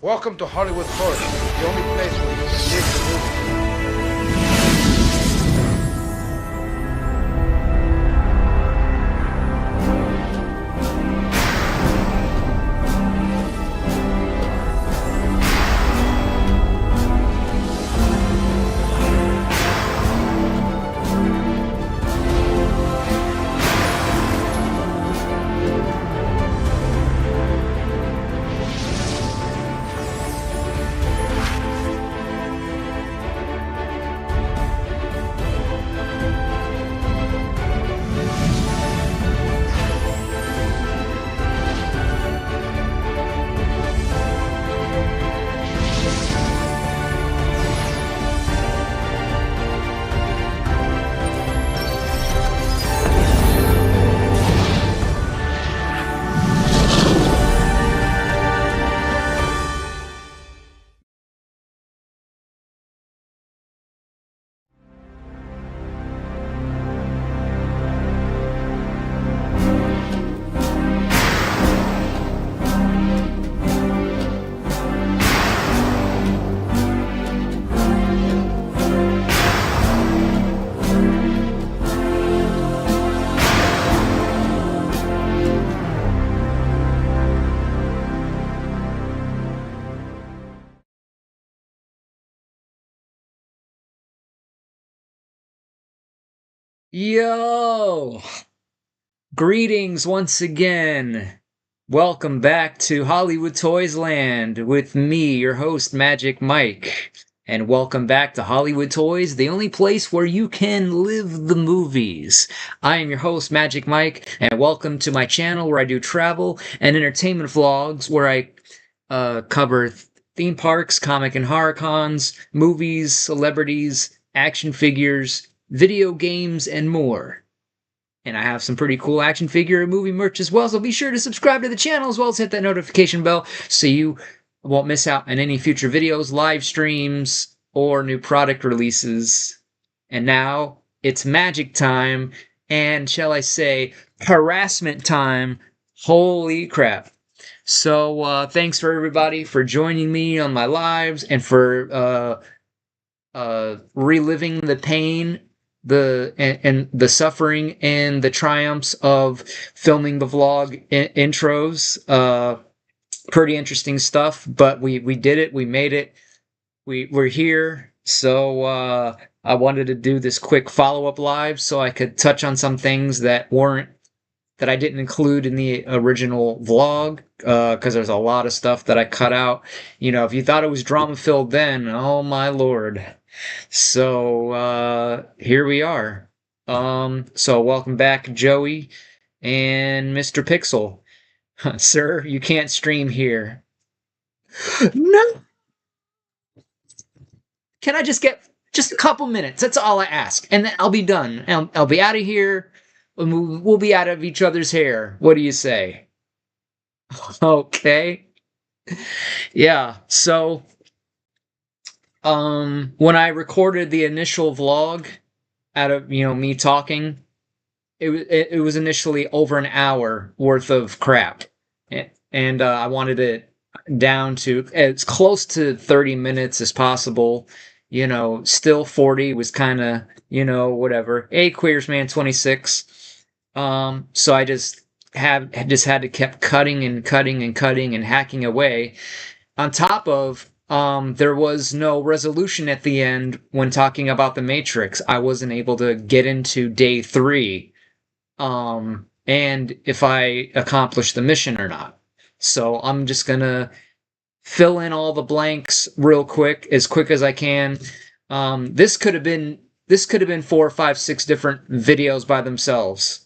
Welcome to Hollywood Toys, the only place where you can live the movie. Yo! Greetings once again. Welcome back to Hollywood Toys Land with me, your host, Magic Mike. And welcome back to Hollywood Toys, the only place where you can live the movies. I am your host, Magic Mike, and welcome to my channel where I do travel and entertainment vlogs where I cover theme parks, comic and horror cons, movies, celebrities, action figures, video games, and more. And I have some pretty cool action figure and movie merch as well, so be sure to subscribe to the channel as well as hit that notification bell so you won't miss out on any future videos, live streams, or new product releases. And now, it's magic time, and shall I say, harassment time. Holy crap. So, thanks for everybody for joining me on my lives and for reliving the pain and the suffering and the triumphs of filming the vlog intros. Pretty interesting stuff, but we did it. We made it. We're here. So I wanted to do this quick follow-up live so I could touch on some things that I didn't include in the original vlog, because there's a lot of stuff that I cut out. You know, if you thought it was drama-filled then, oh my lord. So, here we are. So welcome back, Joey and Mr. Pixel. Sir, you can't stream here. No! Can I just get just a couple minutes? That's all I ask. And then I'll be done. I'll be out of here. We'll be out of each other's hair. What do you say? Okay. Yeah, so when I recorded the initial vlog out of, me talking, it was initially over an hour worth of crap. And I wanted it down to as close to 30 minutes as possible. Still 40 was kind of, whatever. Hey, Queersman 26. So I just had to keep cutting and cutting and cutting and hacking away. On top of there was no resolution at the end when talking about the Matrix. I wasn't able to get into day 3, and if I accomplished the mission or not. So I'm just gonna fill in all the blanks real quick as I can. This could have been 4, 5, 6 different videos by themselves.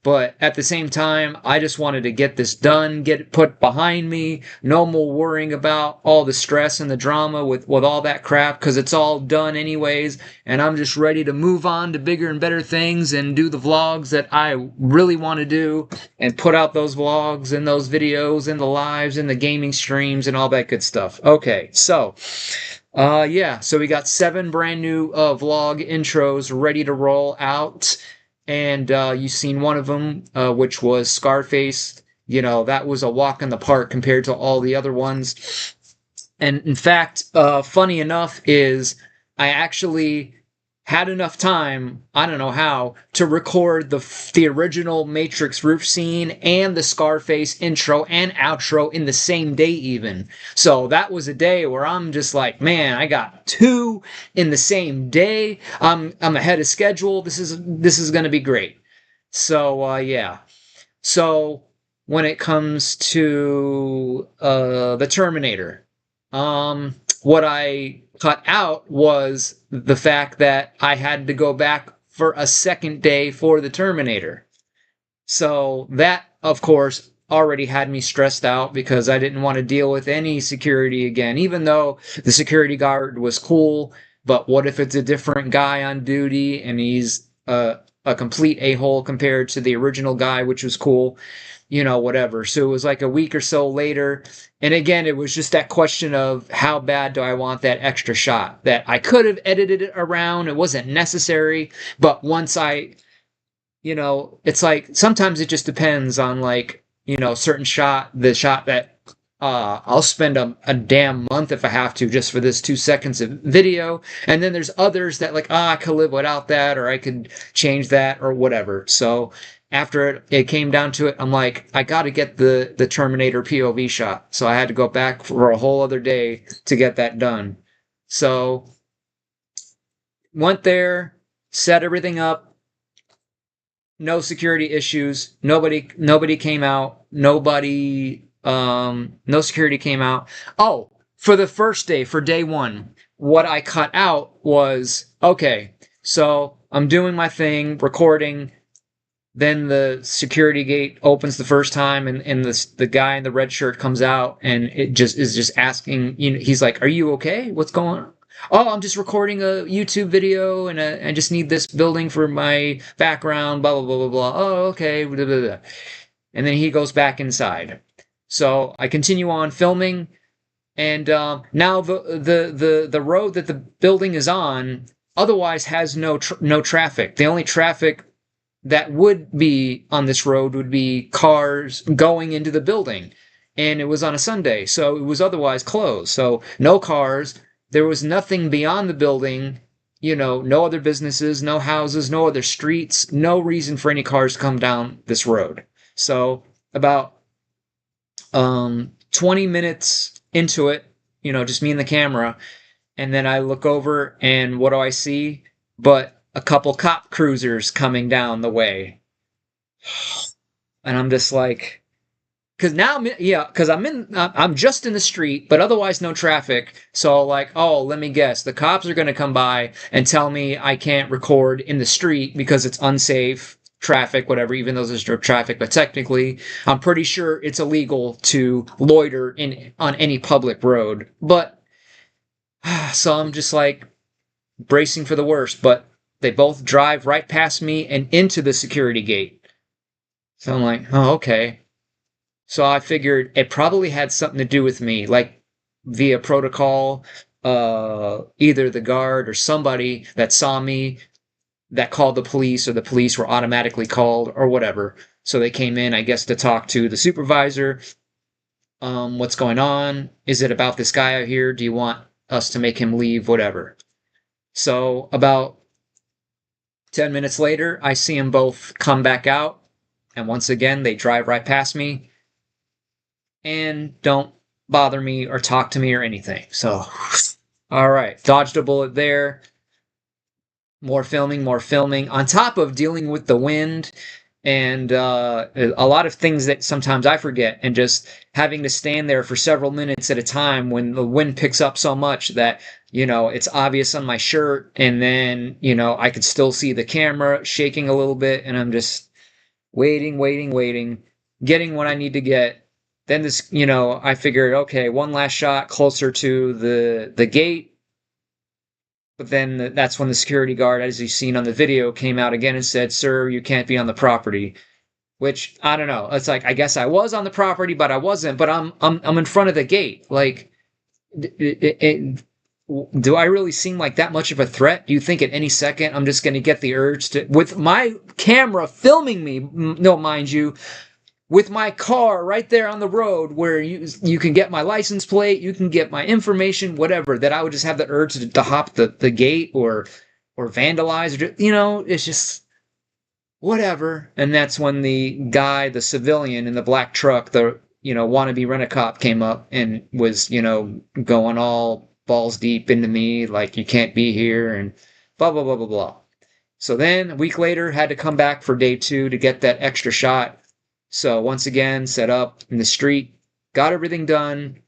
But at the same time, I just wanted to get this done, get it put behind me. No more worrying about all the stress and the drama with all that crap, because it's all done anyways. And I'm just ready to move on to bigger and better things and do the vlogs that I really want to do and put out those vlogs and those videos and the lives and the gaming streams and all that good stuff. Okay, so so we got 7 brand new vlog intros ready to roll out. And you've seen one of them, which was Scarface. That was a walk in the park compared to all the other ones. And in fact, funny enough, is I actually had enough time, I don't know how, to record the original Matrix roof scene and the Scarface intro and outro in the same day even. So that was a day where I'm just like, man, I got two in the same day. I'm ahead of schedule. This is going to be great. So yeah. So when it comes to the Terminator, what I cut out was the fact that I had to go back for a second day for the Terminator. So that, of course, already had me stressed out because I didn't want to deal with any security again, even though the security guard was cool. But what if it's a different guy on duty and he's a complete a-hole compared to the original guy, which was cool? Whatever. So it was like a week or so later. And again, it was just that question of how bad do I want that extra shot that I could have edited it around. It wasn't necessary. But once it's like sometimes it just depends on like, certain the shot that I'll spend a damn month if I have to just for this 2 seconds of video. And then there's others that like, I could live without that or I could change that or whatever. So after it came down to it, I'm like, I got to get the Terminator POV shot. So I had to go back for a whole other day to get that done. So went there, set everything up. No security issues. Nobody came out. No security came out. Oh, for the first day, for day one, what I cut out was, okay, so I'm doing my thing, recording. Then the security gate opens the first time, and the guy in the red shirt comes out, and it is just asking. He's like, "Are you okay? What's going on?" Oh, I'm just recording a YouTube video, and I just need this building for my background. Blah blah blah blah blah. Oh, okay. Blah, blah, blah. And then he goes back inside. So I continue on filming, and now the road that the building is on otherwise has no traffic. The only traffic that would be on this road would be cars going into the building. And it was on a Sunday, so it was otherwise closed. So no cars. There was nothing beyond the building, no other businesses, no houses, no other streets, no reason for any cars to come down this road. So about 20 minutes into it, just me and the camera, and then I look over and what do I see? But a couple cop cruisers coming down the way. And I'm just like, because I'm just in the street, but otherwise no traffic. So like, oh, let me guess, the cops are going to come by and tell me I can't record in the street because it's unsafe, traffic, whatever, even though there's no traffic. But technically, I'm pretty sure it's illegal to loiter on any public road. But, so I'm just like bracing for the worst, but they both drive right past me and into the security gate. So I'm like, oh, okay. So I figured it probably had something to do with me, like via protocol, either the guard or somebody that saw me that called the police, or the police were automatically called, or whatever. So they came in, I guess, to talk to the supervisor. What's going on? Is it about this guy out here? Do you want us to make him leave? Whatever. So about 10 minutes later, I see them both come back out, and once again, they drive right past me and don't bother me or talk to me or anything. So, all right, dodged a bullet there. More filming, on top of dealing with the wind and a lot of things that sometimes I forget, and just having to stand there for several minutes at a time when the wind picks up so much that, it's obvious on my shirt, and then, I could still see the camera shaking a little bit, and I'm just waiting, getting what I need to get. Then this, I figured, okay, one last shot closer to the gate. But then that's when the security guard, as you've seen on the video, came out again and said, "Sir, you can't be on the property." Which, I don't know. It's like, I guess I was on the property, but I wasn't. But I'm in front of the gate. Like, do I really seem like that much of a threat? Do you think at any second I'm just going to get the urge to, with my camera filming me, no, mind you, with my car right there on the road where you can get my license plate, you can get my information, whatever, that I would just have the urge to hop the gate or vandalize, or, it's just whatever. And that's when the guy, the civilian in the black truck, the wannabe rent-a-cop came up and was, going all balls deep into me, like you can't be here and blah blah blah blah blah. So then a week later, had to come back for day 2 to get that extra shot. So once again, set up in the street, got everything done.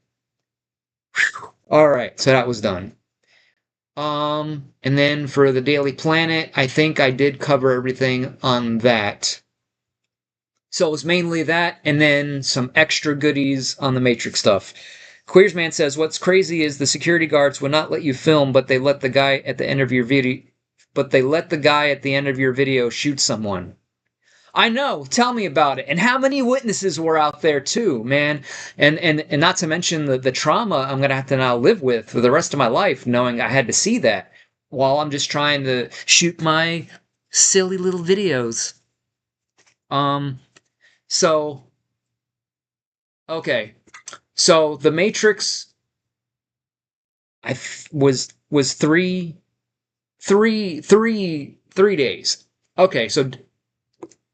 Whew. All right, so that was done. And then for the Daily Planet, I think I did cover everything on that. So it was mainly that, and then some extra goodies on the Matrix stuff. Queersman says, "What's crazy is the security guards would not let you film, but they let the guy at the end of your video, shoot someone." I know. Tell me about it. And how many witnesses were out there too, man? And not to mention the trauma I'm gonna have to now live with for the rest of my life, knowing I had to see that while I'm just trying to shoot my silly little videos. So okay. So the Matrix was three days. Okay, so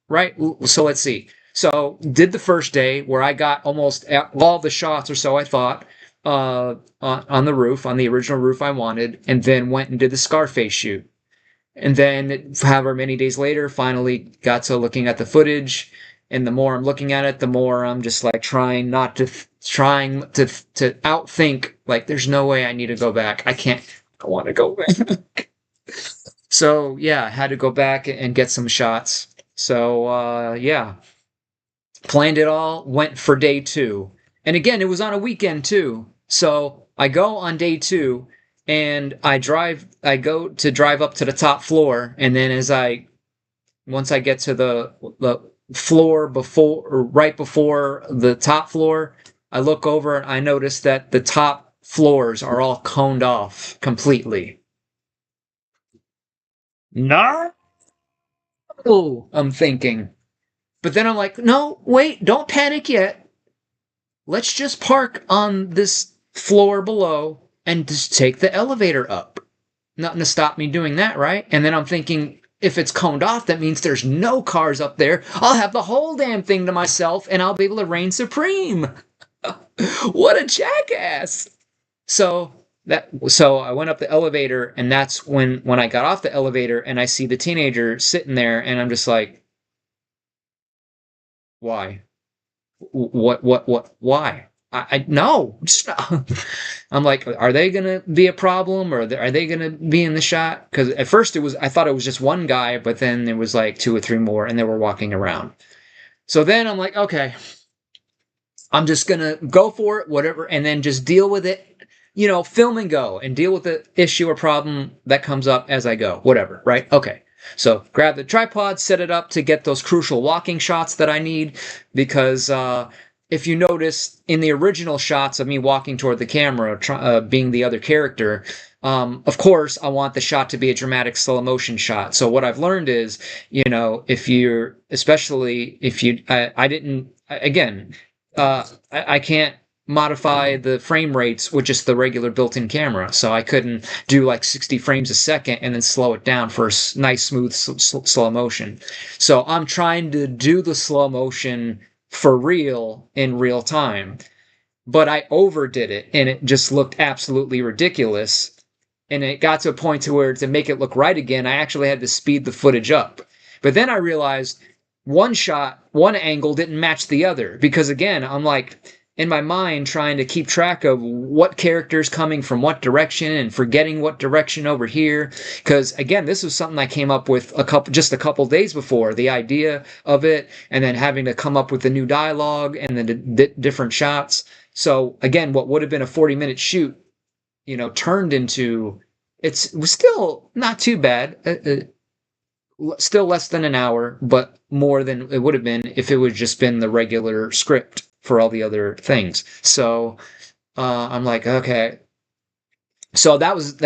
right? So let's see. So did the first day where I got almost all the shots, or so I thought, on the roof, on the original roof I wanted, and then went and did the Scarface shoot. And then, however many days later, finally got to looking at the footage. And the more I'm looking at it, the more I'm just like trying to outthink. Like, there's no way I need to go back. I want to go back. So yeah, I had to go back and get some shots. So, yeah, planned it all, went for day 2. And again, it was on a weekend too. So I go on day 2 and I go to drive up to the top floor. And then once I get to the floor right before the top floor, I look over and I notice that the top floors are all coned off completely. No! I'm thinking. But then I'm like, no, wait, don't panic yet. Let's just park on this floor below and just take the elevator up. Nothing to stop me doing that, right? And then I'm thinking, if it's coned off, that means there's no cars up there. I'll have the whole damn thing to myself and I'll be able to reign supreme. What a jackass. So I went up the elevator, and that's when I got off the elevator and I see the teenager sitting there, and I'm just like, why? Why? I no. I'm like, are they gonna be a problem, or are they gonna be in the shot? Because at first I thought it was just one guy, but then there was like 2 or 3 more, and they were walking around. So then I'm like, okay, I'm just gonna go for it, whatever, and then just deal with it. Film and go, and deal with the issue or problem that comes up as I go, whatever, right? Okay. So grab the tripod, set it up to get those crucial walking shots that I need, because if you notice in the original shots of me walking toward the camera, being the other character, of course, I want the shot to be a dramatic slow motion shot. So what I've learned is, I can't modify the frame rates with just the regular built-in camera. So I couldn't do like 60 frames a second and then slow it down for a nice, smooth, slow motion. So I'm trying to do the slow motion for real in real time. But I overdid it, and it just looked absolutely ridiculous. And it got to a point to where, to make it look right again, I actually had to speed the footage up. But then I realized one angle didn't match the other. Because again, I'm like, in my mind, trying to keep track of what character's coming from what direction and forgetting what direction over here. Because again, this was something I came up with just a couple days before, the idea of it, and then having to come up with the new dialogue and then the different shots. So again, what would have been a 40-minute shoot, turned into, it was still not too bad. Still less than an hour, but more than it would have been if it would just been the regular script for all the other things. So I'm like, okay. So that was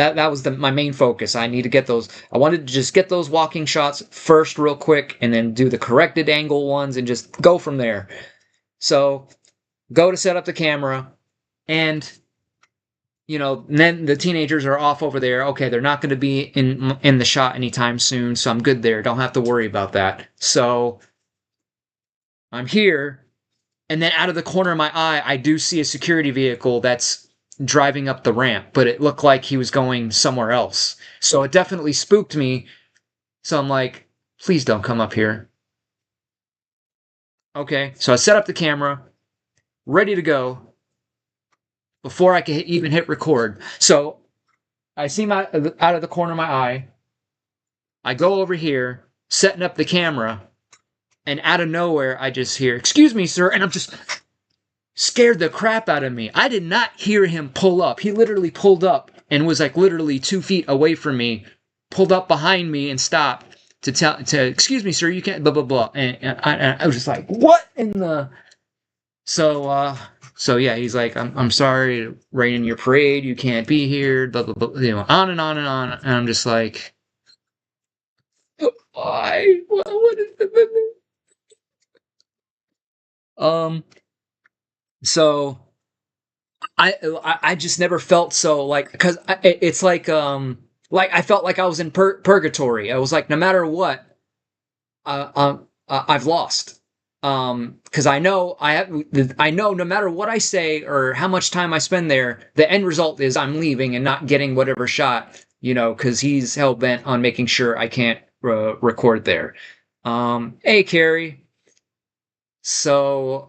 my main focus. I need to get those. I wanted to just get those walking shots first real quick, and then do the corrected angle ones and just go from there. So go to set up the camera, and then the teenagers are off over there. Okay, they're not going to be in the shot anytime soon, so I'm good there. Don't have to worry about that. So I'm here, and then out of the corner of my eye, I do see a security vehicle that's driving up the ramp, but it looked like he was going somewhere else. So it definitely spooked me. So I'm like, please don't come up here. Okay, so I set up the camera, ready to go before I could even hit record. So I see my out of the corner of my eye. I go over here, setting up the camera, and out of nowhere, I just hear, "Excuse me, sir," and I'm just scared the crap out of me. I did not hear him pull up. He literally pulled up and was like literally 2 feet away from me, pulled up behind me and stopped to "Excuse me, sir, you can't blah blah blah." And I was just like, "What in the?" So yeah, he's like, I'm sorry, rain in your parade, you can't be here, blah blah blah, on and on and on, and I'm just like, why? What is the So I just never felt so like, because it's like I felt like I was in purgatory. I was like, no matter what, I've lost. Because I know I know no matter what I say or how much time I spend there, the end result is I'm leaving and not getting whatever shot, because he's hell bent on making sure I can't record there. Hey, Carrie. So,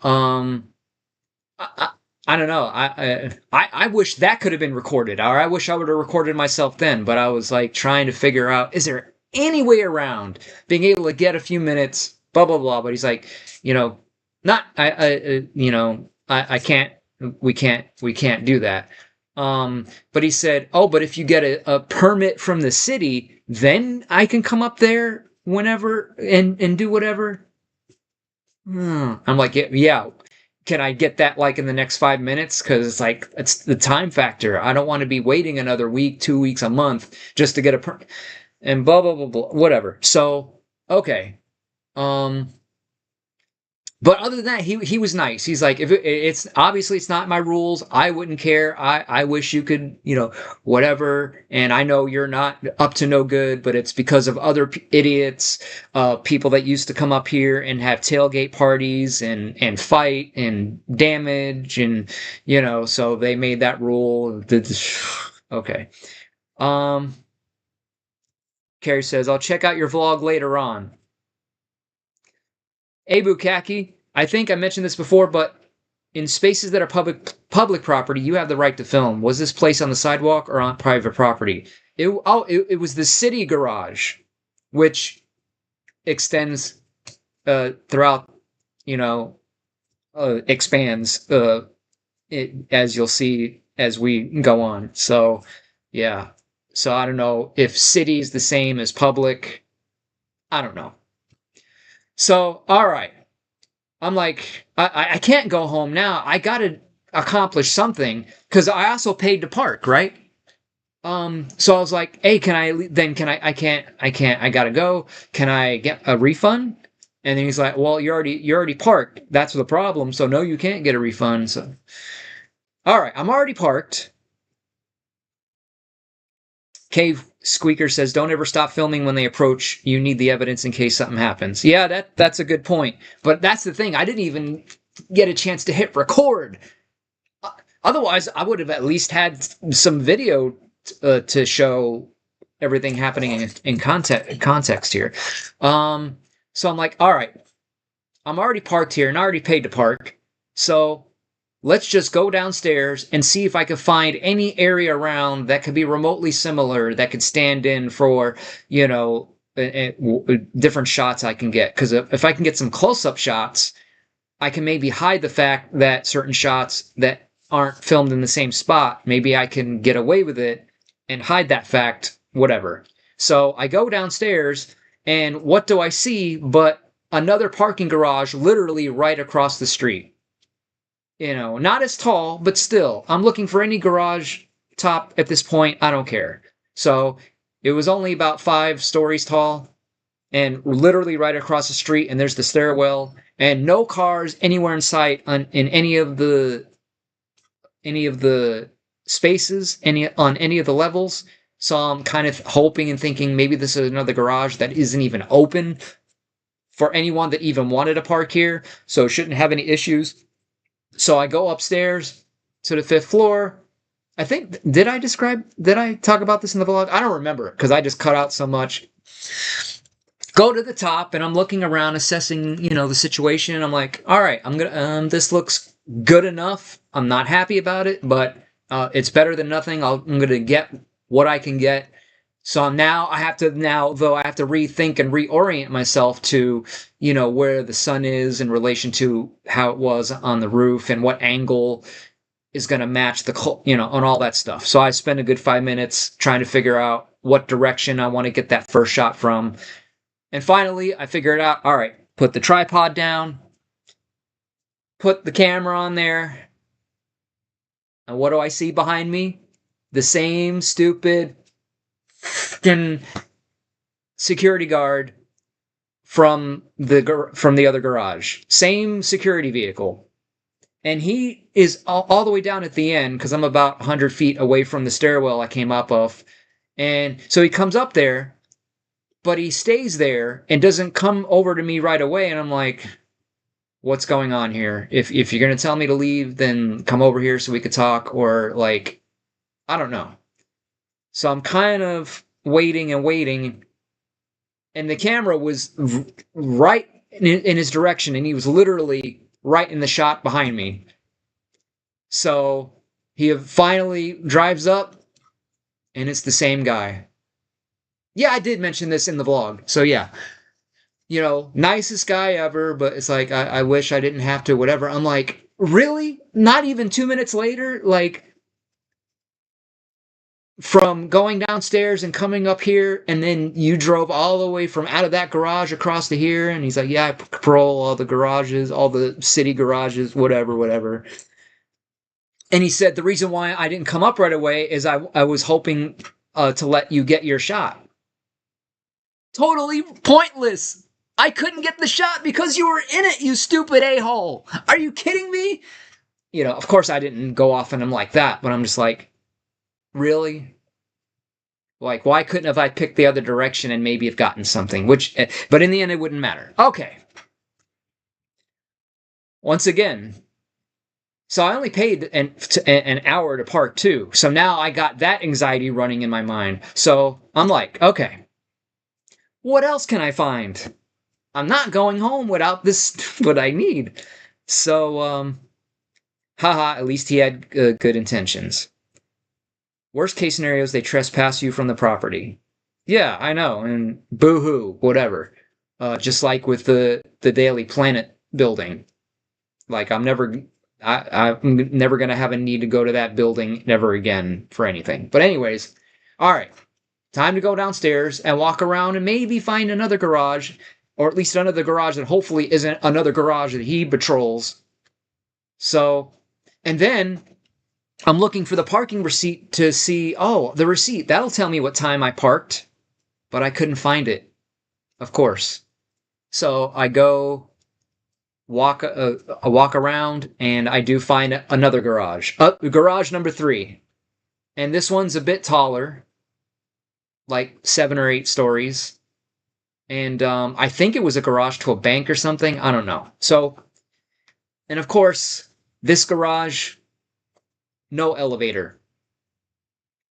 I, I don't know. I wish that could have been recorded, or I wish I would have recorded myself then. But I was like trying to figure out, is there any way around being able to get a few minutes? Blah blah blah. But he's like, not I can't. We can't do that. But he said, oh, but if you get a permit from the city, then I can come up there whenever and do whatever. I'm like, yeah. Can I get that like in the next 5 minutes? Because it's like it's the time factor. I don't want to be waiting another week, 2 weeks, a month just to get and blah blah blah blah. Whatever. So okay. But other than that, he was nice. He's like, if it's obviously it's not my rules, I wouldn't care. I wish you could, whatever. And I know you're not up to no good, but it's because of other idiots, people that used to come up here and have tailgate parties and fight and damage and so they made that rule. Okay. Carrie says, I'll check out your vlog later on. Abu Kaki, I think I mentioned this before, but in spaces that are public property, you have the right to film. Was this place on the sidewalk or on private property? It was the city garage, which extends throughout, expands as you'll see as we go on. So, yeah. So I don't know if city is the same as public. I don't know. So, all right. I'm like, I can't go home now. I got to accomplish something because I also paid to park, right? So I was like, hey, I can't, I gotta go. Can I get a refund? And then he's like, well, you're already parked. That's the problem. So no, you can't get a refund. So, all right, I'm already parked. Cave Squeaker says, don't ever stop filming when they approach. You need the evidence in case something happens. Yeah, that's a good point. But that's the thing. I didn't even get a chance to hit record. Otherwise, I would have at least had some video to show everything happening in context here. So I'm like, all right, I'm already parked here and I already paid to park. So let's just go downstairs and see if I could find any area around that could be remotely similar that could stand in for, different shots I can get. Because if I can get some close-up shots, I can maybe hide the fact that certain shots that aren't filmed in the same spot, maybe I can get away with it and hide that fact, whatever. So I go downstairs, and what do I see but another parking garage literally right across the street. Not as tall, but still, I'm looking for any garage top at this point. I don't care. So it was only about 5 stories tall, and literally right across the street, and there's the stairwell, and no cars anywhere in sight in any of the spaces, on any of the levels. So I'm kind of hoping and thinking maybe this is another garage that isn't even open for anyone that even wanted to park here, so it shouldn't have any issues. So I go upstairs to the 5th floor. I think, did I talk about this in the vlog? I don't remember because I just cut out so much. Go to the top, and I'm looking around, assessing, the situation. I'm like, all right, this looks good enough. I'm not happy about it, but it's better than nothing. I'm gonna get what I can get. So now I have to rethink and reorient myself to, where the sun is in relation to how it was on the roof and what angle is going to match on all that stuff. So I spend a good 5 minutes trying to figure out what direction I want to get that first shot from. And finally, I figured out, all right, put the tripod down, put the camera on there. And what do I see behind me? The same stupid security guard from the other garage. Same security vehicle. And he is all the way down at the end, because I'm about 100 feet away from the stairwell I came up of. And so he comes up there, but he stays there and doesn't come over to me right away. And I'm like, what's going on here? If you're going to tell me to leave, then come over here so we could talk, or like, I don't know. So I'm kind of waiting and waiting, and the camera was right in his direction, and he was literally right in the shot behind me. So he finally drives up, and it's the same guy. Yeah, I did mention this in the vlog. So yeah, nicest guy ever, but it's like, I wish I didn't have to, whatever. I'm like, really? Not even 2 minutes later? Like, from going downstairs and coming up here, and then you drove all the way from out of that garage across to here? And he's like, yeah, I patrol all the garages, all the city garages, whatever. And he said the reason why I didn't come up right away is I was hoping to let you get your shot. Totally pointless. I couldn't get the shot because you were in it, you stupid a-hole. Are you kidding me? Of course I didn't go off on him like that, but I'm just like, really? Like, why couldn't have I picked the other direction and maybe have gotten something? But in the end, it wouldn't matter. Okay. Once again, so I only paid an hour to park too. So now I got that anxiety running in my mind. So I'm like, okay, what else can I find? I'm not going home without this, what I need. So, haha, at least he had good intentions. Worst case scenario is they trespass you from the property. Yeah, I know, and boo-hoo, whatever. Just like with the Daily Planet building. Like, I'm never going to have a need to go to that building never again for anything. But anyways, all right. Time to go downstairs and walk around and maybe find another garage, or at least another garage that hopefully isn't another garage that he patrols. So, and then I'm looking for the parking receipt to see, the receipt. That'll tell me what time I parked, but I couldn't find it, of course. So I go walk around, and I do find another garage. Garage number 3. And this one's a bit taller, like 7 or 8 stories. And I think it was a garage to a bank or something. I don't know. So, and of course, this garage, no elevator.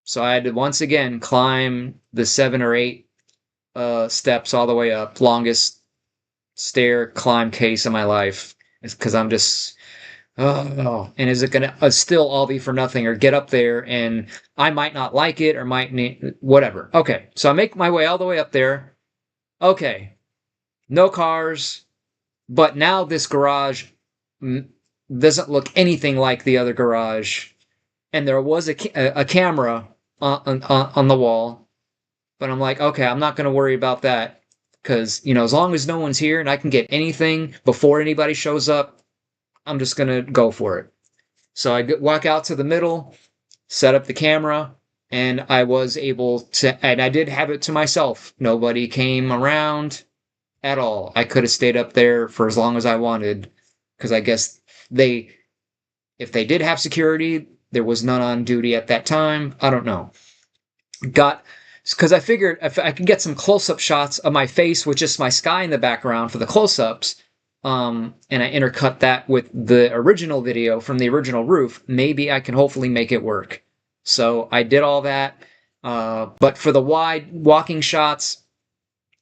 So I had to once again climb the 7 or 8 steps all the way up. Longest stair climb case of my life. It's because I'm just, and is it going to still all be for nothing, or get up there and I might not like it, or might need, whatever. Okay, so I make my way all the way up there. Okay, no cars, but now this garage doesn't look anything like the other garage. And there was a camera on the wall. But I'm like, okay, I'm not going to worry about that. Because, as long as no one's here and I can get anything before anybody shows up, I'm just going to go for it. So I walk out to the middle, set up the camera, and I was able to, and I did have it to myself. Nobody came around. at all. I could have stayed up there for as long as I wanted, because I guess they, if they did have security, there was none on duty at that time. I don't know. Got, because I figured if I could get some close-up shots of my face with just my sky in the background for the close-ups, and I intercut that with the original video from the original roof, maybe I can hopefully make it work. So I did all that, but for the wide walking shots,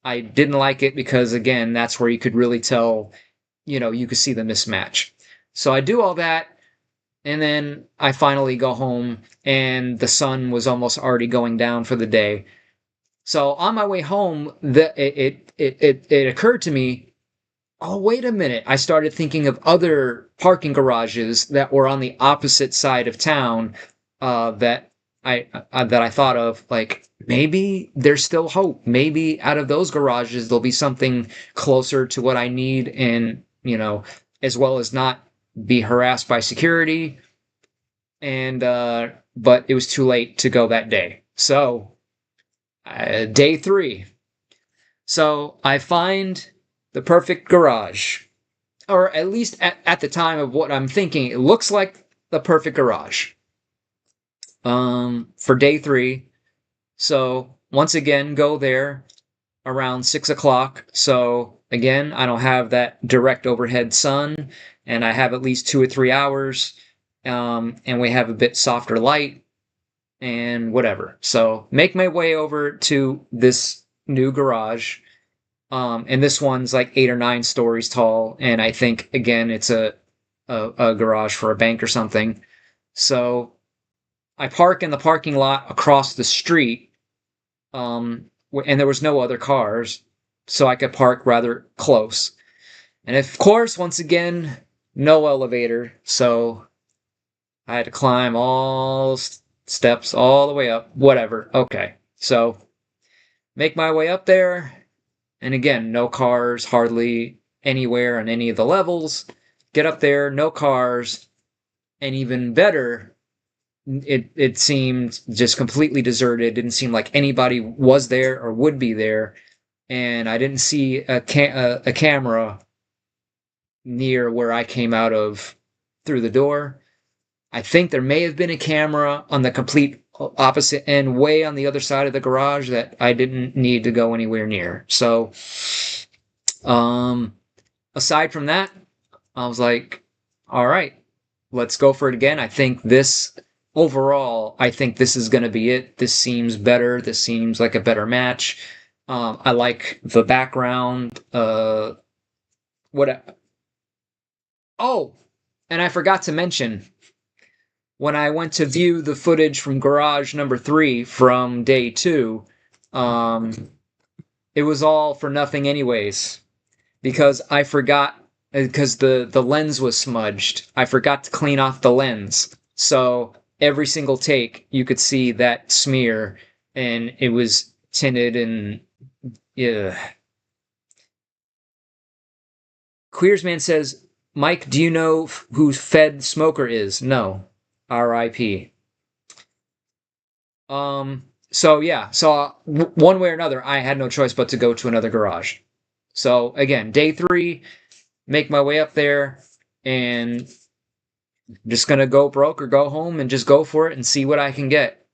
I didn't like it because, again, that's where you could really tell, you could see the mismatch. So I do all that, and then I finally go home, and the sun was almost already going down for the day. So on my way home, it occurred to me, oh, wait a minute. I started thinking of other parking garages that were on the opposite side of town, that I thought of. Like, maybe there's still hope. Maybe out of those garages there'll be something closer to what I need, and as well as not be harassed by security. And but it was too late to go that day. So day 3. So I find the perfect garage, or at least at the time of what I'm thinking, it looks like the perfect garage. For day 3. So once again, go there around 6 o'clock. So again, I don't have that direct overhead sun, and I have at least 2 or 3 hours, and we have a bit softer light and whatever. So make my way over to this new garage. And this one's like 8 or 9 stories tall, and I think again it's a garage for a bank or something. So I park in the parking lot across the street, and there was no other cars, so I could park rather close. And of course, once again, no elevator, so I had to climb all steps all the way up. Whatever. Okay, so make my way up there. And again, no cars hardly anywhere on any of the levels. Get up there, no cars. And even better, it seemed just completely deserted. Didn't seem like anybody was there or would be there. And I didn't see a camera near where I came out of through the door. I think there may have been a camera on the complete opposite end, way on the other side of the garage, that I didn't need to go anywhere near. So, aside from that, I was like, all right, let's go for it again. I think this is going to be it. This seems better. This seems like a better match. I like the background. What? Oh, and I forgot to mention, when I went to view the footage from garage number 3 from day 2, it was all for nothing anyways, because I forgot, because the lens was smudged. I forgot to clean off the lens. So every single take, you could see that smear, and it was tinted, and yeah. Queersman says, Mike, do you know who Fed Smoker is? No. R.I.P. So yeah, so one way or another, I had no choice but to go to another garage. So again, day 3, make my way up there, and I'm just gonna go broke or go home and just go for it and see what I can get.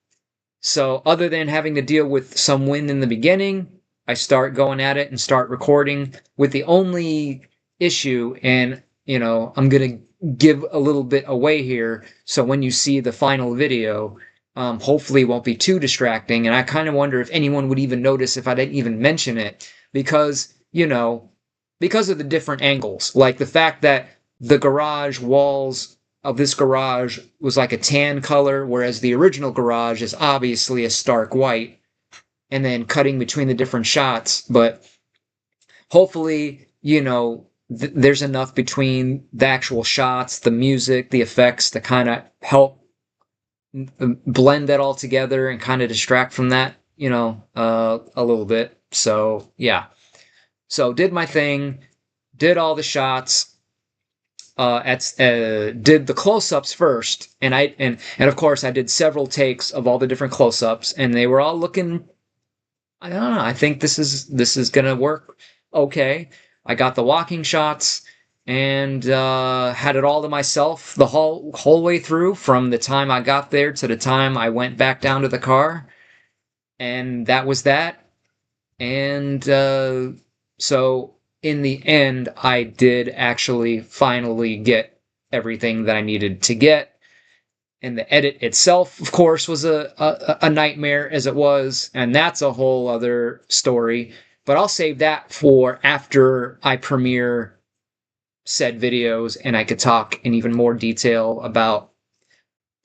So other than having to deal with some wind in the beginning, I start going at it and start recording with the only issue, and I'm gonna give a little bit away here, so when you see the final video, hopefully it won't be too distracting. And I kind of wonder if anyone would even notice if I didn't even mention it, because because of the different angles, like the fact that the garage walls of this garage was like a tan color, whereas the original garage is obviously a stark white, and then cutting between the different shots. But hopefully, there's enough between the actual shots, the music, the effects to kind of help blend that all together and kind of distract from that, a little bit. So yeah. So did my thing, did all the shots, did the close-ups first, and of course I did several takes of all the different close-ups, and they were all looking, I don't know, I think this is gonna work okay. I got the walking shots and had it all to myself the whole way through, from the time I got there to the time I went back down to the car, and that was that. And so in the end, I did actually finally get everything that I needed to get. And the edit itself, of course, was a nightmare as it was, and that's a whole other story. But I'll save that for after I premiere said videos, and I could talk in even more detail about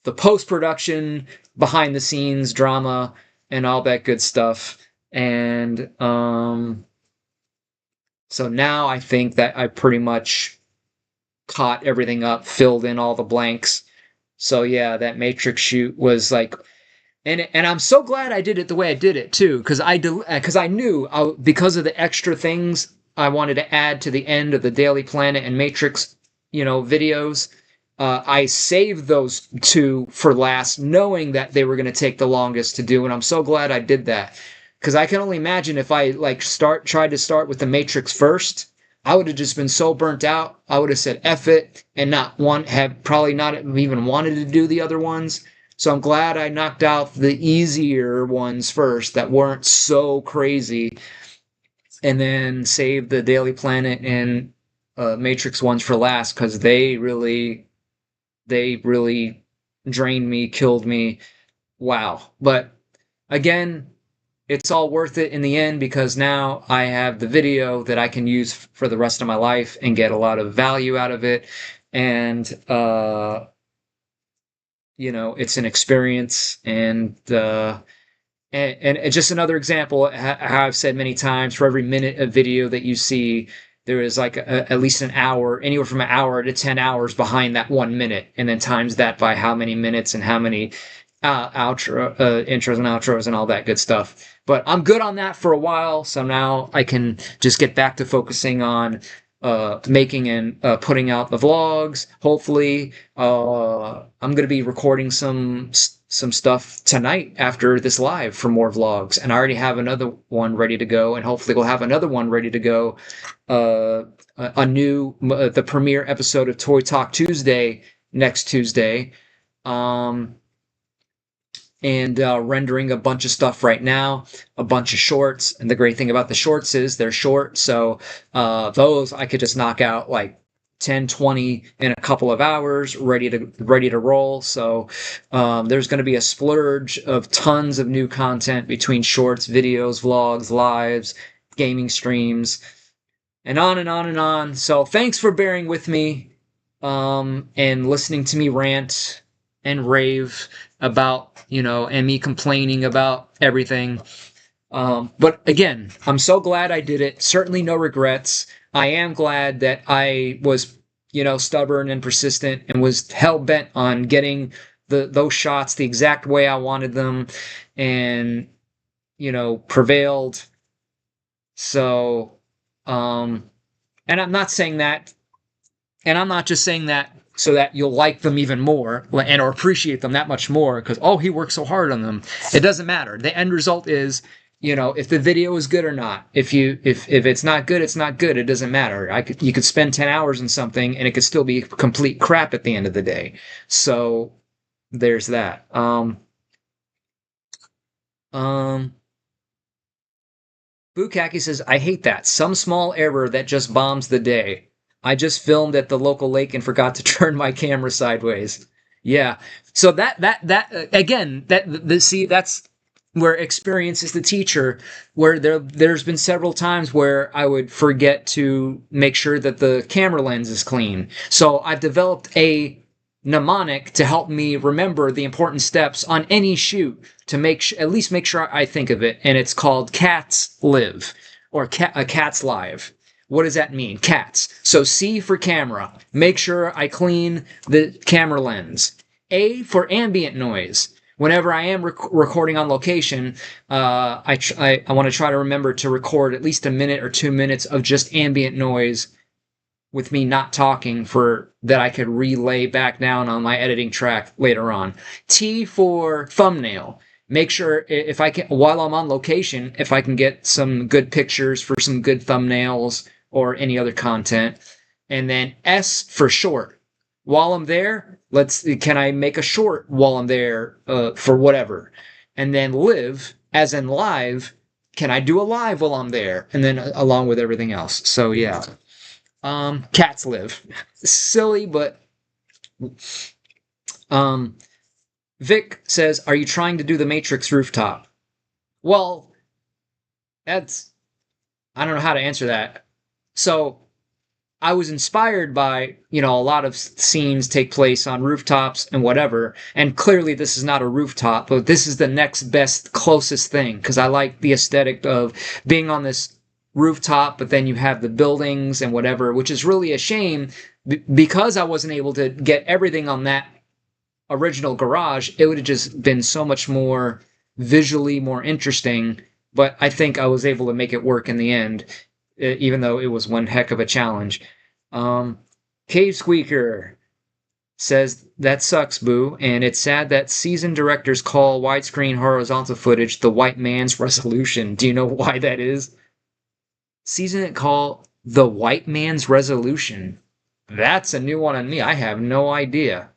the post-production, behind the scenes drama, and all that good stuff. And so now I think that I pretty much caught everything up, filled in all the blanks. So yeah, that Matrix shoot was like, and I'm so glad I did it the way I did it too, because I knew because of the extra things I wanted to add to the end of the Daily Planet and Matrix, videos. I saved those two for last, knowing that they were going to take the longest to do, and I'm so glad I did that. Because I can only imagine if I tried to start with the Matrix first, I would have just been so burnt out. I would have said F it and probably not even wanted to do the other ones. So I'm glad I knocked out the easier ones first that weren't so crazy, and then saved the Daily Planet and Matrix ones for last, because they really drained me, killed me. Wow. But again, it's all worth it in the end, because now I have the video that I can use for the rest of my life and get a lot of value out of it. And, it's an experience, and just another example, how I've said many times, for every minute of video that you see, there is like at least an hour, anywhere from an hour to 10 hours behind that 1 minute, and then times that by how many minutes and how many intros and outros and all that good stuff. But I'm good on that for a while, so now I can just get back to focusing on making and putting out the vlogs. Hopefully, I'm going to be recording some stuff tonight after this live for more vlogs, and I already have another one ready to go, and hopefully we'll have another one ready to go. The premiere episode of Toy Talk Tuesday next Tuesday. And rendering a bunch of stuff right now, a bunch of shorts. And the great thing about the shorts is they're short, so those I could just knock out like 10, 20 in a couple of hours, ready to roll. So there's going to be a splurge of tons of new content between shorts, videos, vlogs, lives, gaming streams, and on and on and on. So thanks for bearing with me and listening to me rant and rave about, and me complaining about everything. But again, I'm so glad I did it. Certainly no regrets. I am glad that I was, stubborn and persistent and was hell-bent on getting those shots the exact way I wanted them, and, prevailed. So, and I'm not saying that, and I'm not just saying that so that you'll like them even more and or appreciate them that much more because, he worked so hard on them. It doesn't matter. The end result is, if the video is good or not. If it's not good, it's not good. It doesn't matter. You could spend 10 hours in something and it could still be complete crap at the end of the day. So there's that. Bukaki says, I hate that. Some small error that just bombs the day. I just filmed at the local lake and forgot to turn my camera sideways. Yeah. So again, that's where experience is the teacher, where there's been several times where I would forget to make sure that the camera lens is clean. So I've developed a mnemonic to help me remember the important steps on any shoot to at least make sure I think of it. And it's called Cats Live, or a Cats Live. What does that mean? Cats. So C for camera. Make sure I clean the camera lens. A for ambient noise. Whenever I am recording on location, I want to try to remember to record at least a minute or 2 minutes of just ambient noise with me not talking, for that I could relay back down on my editing track later on. T for thumbnail. make sure if I can, while I'm on location, if I can get some good pictures for some good thumbnails or any other content. And then S for short. While I'm there, can I make a short while I'm there for whatever? And then live, as in live, can I do a live while I'm there? And then along with everything else. So yeah. Cats live. Silly, but Vic says, "Are you trying to do the Matrix rooftop?" Well, that's I don't know how to answer that. So I was inspired by, a lot of scenes take place on rooftops and whatever. And clearly this is not a rooftop, but this is the next best, closest thing. Because I like the aesthetic of being on this rooftop, but then you have the buildings and whatever, which is really a shame because I wasn't able to get everything on that original garage. It would have just been so much more visually more interesting. But I think I was able to make it work in the end, even though it was one heck of a challenge. Cave Squeaker says, "That sucks, Boo, and it's sad that seasoned directors call widescreen horizontal footage the white man's resolution." Do you know why that is? Seasoned call the white man's resolution. That's a new one on me. I have no idea.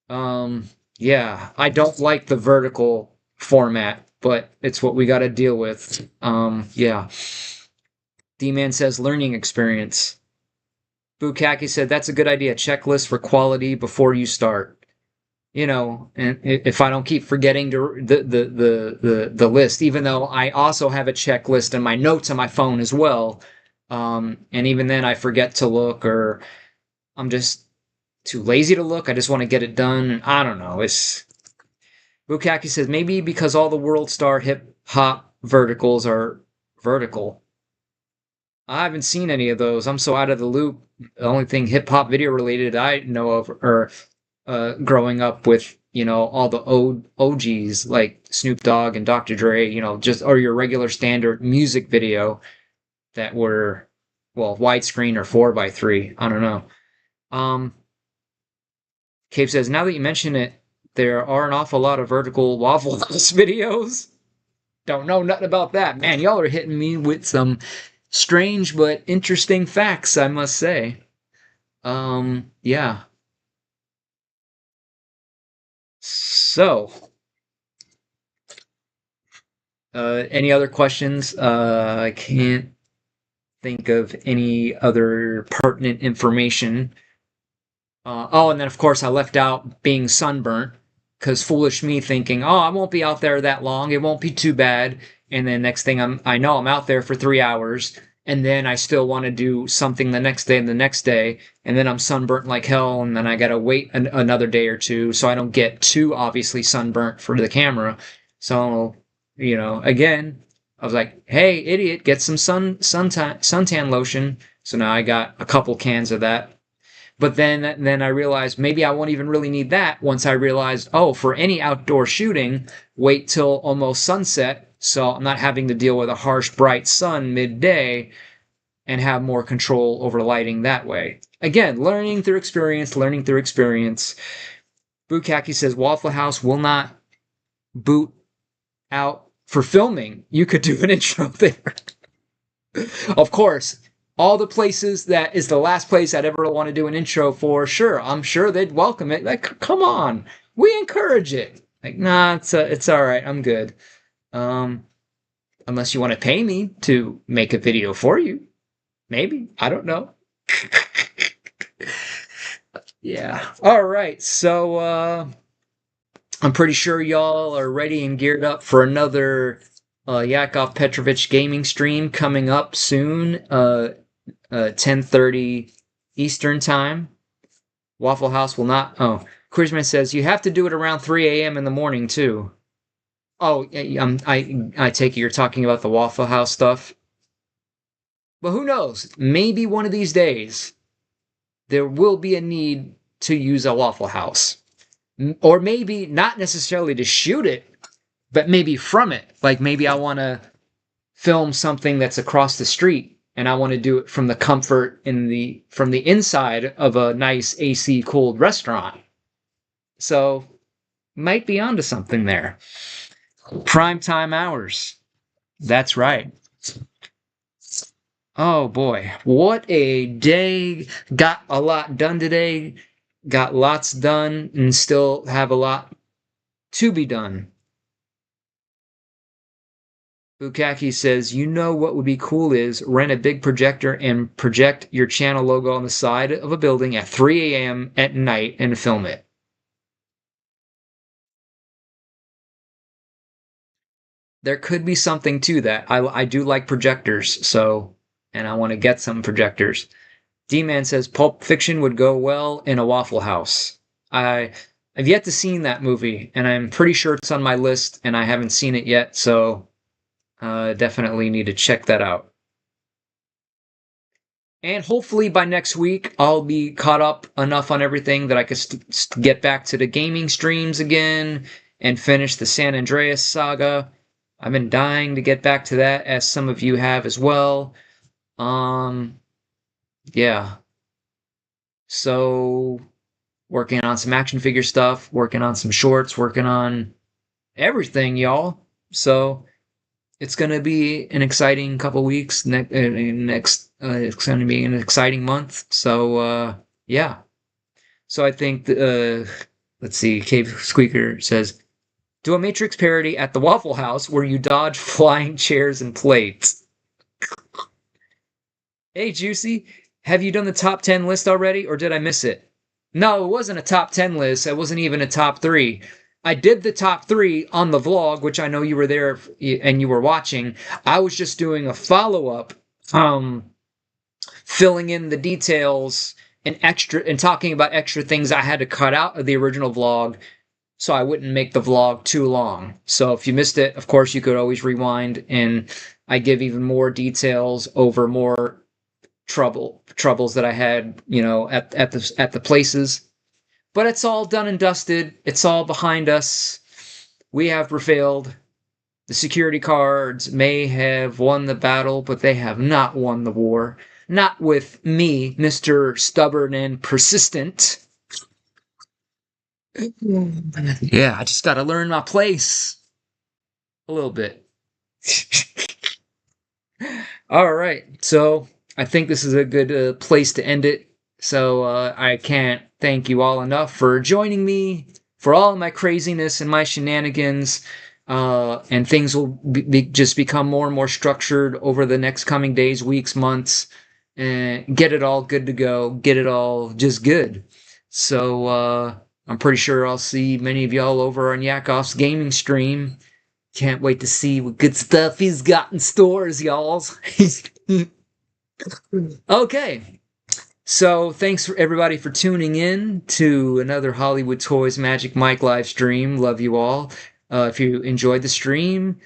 Yeah, I don't like the vertical format, but it's what we got to deal with. Yeah. D-Man says, "Learning experience." Bukaki said, "That's a good idea. Checklist for quality before you start." And if I don't keep forgetting the list, even though I also have a checklist in my notes on my phone as well, and even then I forget to look, or I'm just too lazy to look. I just want to get it done. And I don't know. Bukaki says, "Maybe because all the world star hip hop verticals are vertical." I haven't seen any of those. I'm so out of the loop. The only thing hip hop video related I know of are growing up with, all the OGs like Snoop Dogg and Dr. Dre, just or your regular standard music video that were, well, widescreen or 4:3. I don't know. Cave says, "Now that you mention it, there are an awful lot of vertical Waffle House videos." Don't know nothing about that. Man, y'all are hitting me with some strange but interesting facts, I must say. Yeah. So, any other questions? I can't think of any other pertinent information. Oh, and then of course I left out being sunburnt, because foolish me thinking, oh, I won't be out there that long. It won't be too bad. And then next thing I know I'm out there for 3 hours, and then I still want to do something the next day and the next day, and then I'm sunburnt like hell, and then I gotta wait another day or two so I don't get too obviously sunburnt for the camera. So, again, I was like, hey, idiot, get some suntan lotion. So now I got a couple cans of that. But then I realized maybe I won't even really need that once I realized, oh, for any outdoor shooting, wait till almost sunset, so I'm not having to deal with a harsh, bright sun midday, and have more control over lighting that way. Again, learning through experience, learning through experience. Bukaki says, "Waffle House will not boot out for filming. You could do an intro there." Of course, all the places that is the last place I'd ever want to do an intro for, sure, I'm sure they'd welcome it. Like, come on, we encourage it. Like, nah, it's all right. I'm good. Unless you want to pay me to make a video for you, maybe. I don't know. Yeah. All right. So I'm pretty sure y'all are ready and geared up for another Yakov Petrovich gaming stream coming up soon. 10:30 Eastern time. Waffle House will not. Oh, Quizman says you have to do it around 3 a.m. in the morning too. Oh, I take it you're talking about the Waffle House stuff. But who knows? Maybe one of these days there will be a need to use a Waffle House, or maybe not necessarily to shoot it, but maybe from it. Like maybe I want to film something that's across the street, and I want to do it from the comfort from the inside of a nice AC cooled restaurant. So might be onto something there. Primetime hours. That's right. Oh boy, what a day. Got a lot done today. Got lots done and still have a lot to be done. Bukaki says, you know what would be cool is rent a big projector and project your channel logo on the side of a building at 3 a.m. at night and film it. There could be something to that. I do like projectors, so, and I want to get some projectors. D-Man says Pulp Fiction would go well in a Waffle House. I've yet to see that movie, and I'm pretty sure it's on my list, and I haven't seen it yet, so definitely need to check that out. And hopefully by next week, I'll be caught up enough on everything that I can get back to the gaming streams again and finish the San Andreas saga. I've been dying to get back to that, as some of you have as well. Yeah. So, working on some action figure stuff, working on some shorts, working on everything, y'all. So, it's going to be an exciting couple weeks. It's going to be an exciting month. So, yeah. So I think, let's see, Cave Squeaker says, do a Matrix parody at the Waffle House where you dodge flying chairs and plates. Hey, Juicy, have you done the top 10 list already, or did I miss it? No, it wasn't a top 10 list. It wasn't even a top 3. I did the top 3 on the vlog, which I know you were there and you were watching. I was just doing a follow-up, filling in the details and talking about extra things I had to cut out of the original vlog so I wouldn't make the vlog too long. So if you missed it, of course, you could always rewind, and I give even more details over more troubles that I had, at the places. But it's all done and dusted. It's all behind us. We have prevailed. The security guards may have won the battle, but they have not won the war. Not with me, Mr. Stubborn and Persistent. Yeah, I just gotta learn my place. A little bit. Alright, so I think this is a good place to end it. So I can't thank you all enough for joining me, for all of my craziness and my shenanigans. And things will just become more and more structured over the next coming days, weeks, months, and get it all good to go, get it all just good. So I'm pretty sure I'll see many of y'all over on Yakov's gaming stream. Can't wait to see what good stuff he's got in stores, y'all. Okay. So thanks for everybody for tuning in to another Hollywood Toys Magic Mike live stream. Love you all. If you enjoyed the stream,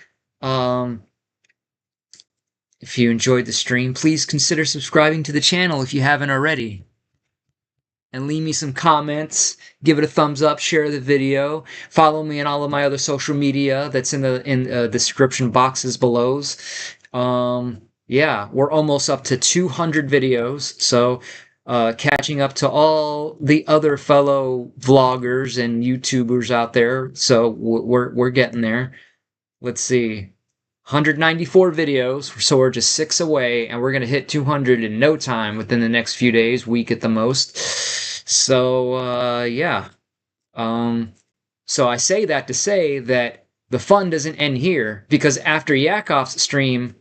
please consider subscribing to the channel if you haven't already. And leave me some comments, give it a thumbs up, share the video, follow me on all of my other social media that's in the description boxes below. Yeah, we're almost up to 200 videos, so catching up to all the other fellow vloggers and YouTubers out there. So we're getting there. Let's see. 194 videos, so we're just 6 away, and we're going to hit 200 in no time within the next few days, week at the most. So, yeah. So I say that to say that the fun doesn't end here, because after Yakov's stream,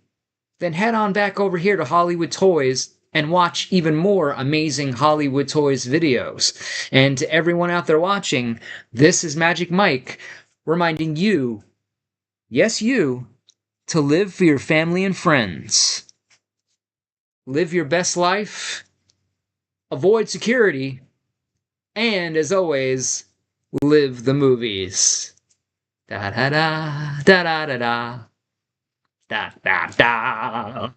then head on back over here to Hollywood Toys and watch even more amazing Hollywood Toys videos. And to everyone out there watching, this is Magic Mike, reminding you, yes, you, to live for your family and friends. Live your best life. Avoid security. And, as always, live the movies. Da da da da da da da da da da.